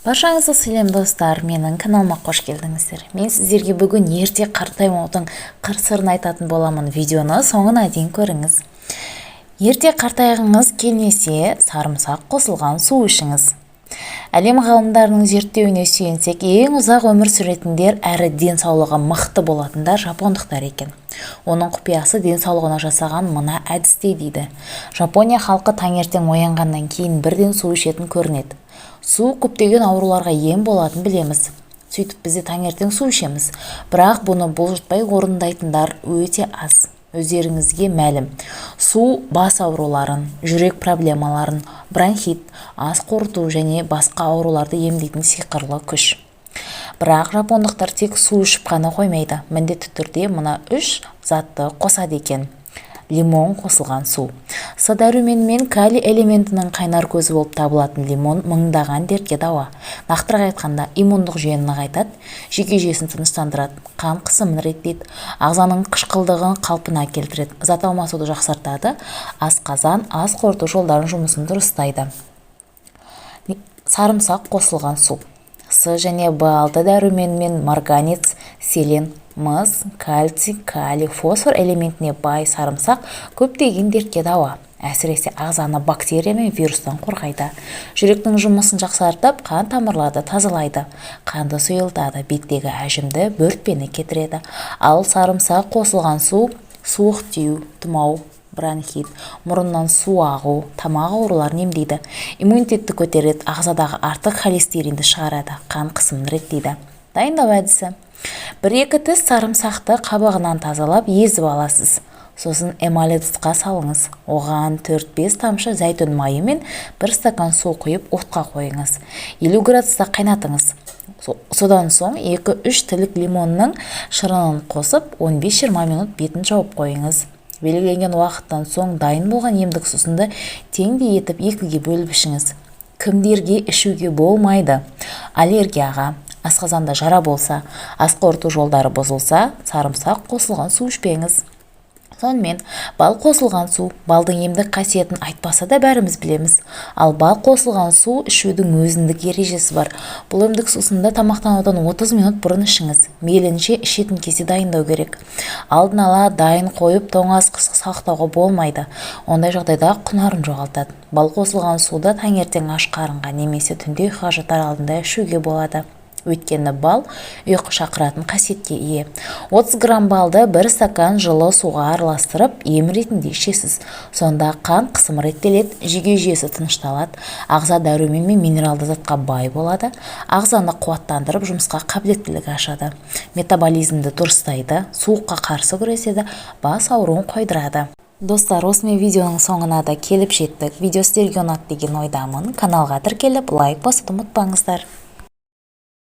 Баршаңызға сәлем достар, менің каналыма қош келдіңіздер. Мен сіздерге бүгін ерте қартаймаудың қыр-сырын айтатын боламын. Видеоны соңына дейін көріңіз. Ерте қартайғыңыз келмесе, сарымсақ қосылған су ішіңіз. Әлем ғалымдарының зерттеуіне сүйенсек, ең ұзақ өмір сүретіндер әрі денсаулығы мықты болатындар жапондықтар екен. Оның құпиясы денсаулығына жасаған мына әдісте дейді. Жапония халқы таңертең оянғаннан кейін бірден су ішетін көрінеді. Су көптеген ауруларға ем болатын білеміз. Сөйтіп бізде таңертең су ішеміз. Бірақ бұны бұлжытпай орындайтындар өте аз. Өздеріңізге мәлім. Су бас ауруларын, жүрек проблемаларын, бронхит, ас қорыту және басқа ауруларды емдейтін сиқырлы күш. Бірақ жапондықтар тек су ішіп қана қоймайды. Міндетті түрде мына 3 затты қосады екен. Лимон қосылған су. С дәруменімен калий элементінің қайнар көзі болып табылатын лимон мыңдаған дертке дауа. Нақтырақ айтқанда, иммундық жүйені нығайтады, жүйке жүйесін тыныштандырады, қан қысымын реттейді, ағзаның қышқылдығын қалпына келтіреді, зат алмасуды жақсартады, асқазан, ас қорыту жолдарының жұмысын дұрыстайды. Сарымсақ қосылған су. С және Б6 дәруменімен марганец, селен, мыс, кальций, калий, фосфор элементіне бай сарымсақ көптеген дертке дауа. Әсіресе ағзаны бактерия мен вирустан қорғайды. Жүректің жұмысын жақсартып, қан тамырларды тазалайды, қанды сұйылтады, беттегі әжімді, бөртпені кетіреді. Ал сарымсақ қосылған су суық тию, тұмау, бронхит, мұрыннан су ағу, тамақ ауруларын емдейді, иммунитетті көтереді, ағзадағы артық холестеринді шығарады, қан қысымын реттейді. Дайындау әдісі. 1-2 тіс сарымсақты қабығынан тазалап езіп аласыз. Сосын эмаль ыдысқа салыңыз. Оған 4-5 тамшы зәйтүн майы мен 1 стакан су құйып отқа қойыңыз. 50 градуста қайнатыңыз. Содан соң 2-3 тілік лимонның шырынын қосып 15-20 минут бетін жауып қойыңыз. Белгіленген уақыттан соң дайын болған емдік сусынды теңдей етіп 2-ге бөліп ішіңіз. Кімдерге ішуге болмайды? Аллергияға, асқазанда жара болса, ас қорыту жолдары бұзылса, сарымсақ қосылған су ішпеңіз. Сонымен, бал қосылған су, балдың емдік қасиетін айтпаса да бәріміз білеміз. Ал бал қосылған су ішудің өзіндік ережесі бар. Бұл емдік сусынды тамақтанудан 30 минут бұрын ішіңіз. Мейлінше ішетін кезде дайындау керек. Алдын ала дайын қойып тоңазытқышта сақтауға болмайды. Ондай жағдайда құнарын жоғалтады. Бал қосылған суды таңертең аш қарынға немесе түнде ұйқыға жатар алдында ішуге болады. Өйткені бал ұйқы шақыратын қасиетке ие. 30 грамм балды 1 стакан жылы суға араластырып, ем ретінде ішесіз. Сонда қан қысымы реттеледі, жүйке жүйесі тынышталады, ағза дәрумен мен минералды затқа бай болады, ағзаны қуаттандырып, жұмысқа қабілеттілігі ашады, метаболизмді дұрыстайды, суыққа қарсы күреседі, бас ауруын қойдырады. Достар, осымен видеоның соңына да келіп жеттік. Видео сіздерге ұнады деген ойдамын. Каналға тіркеліп, лайк басуды ұмытпаңыздар.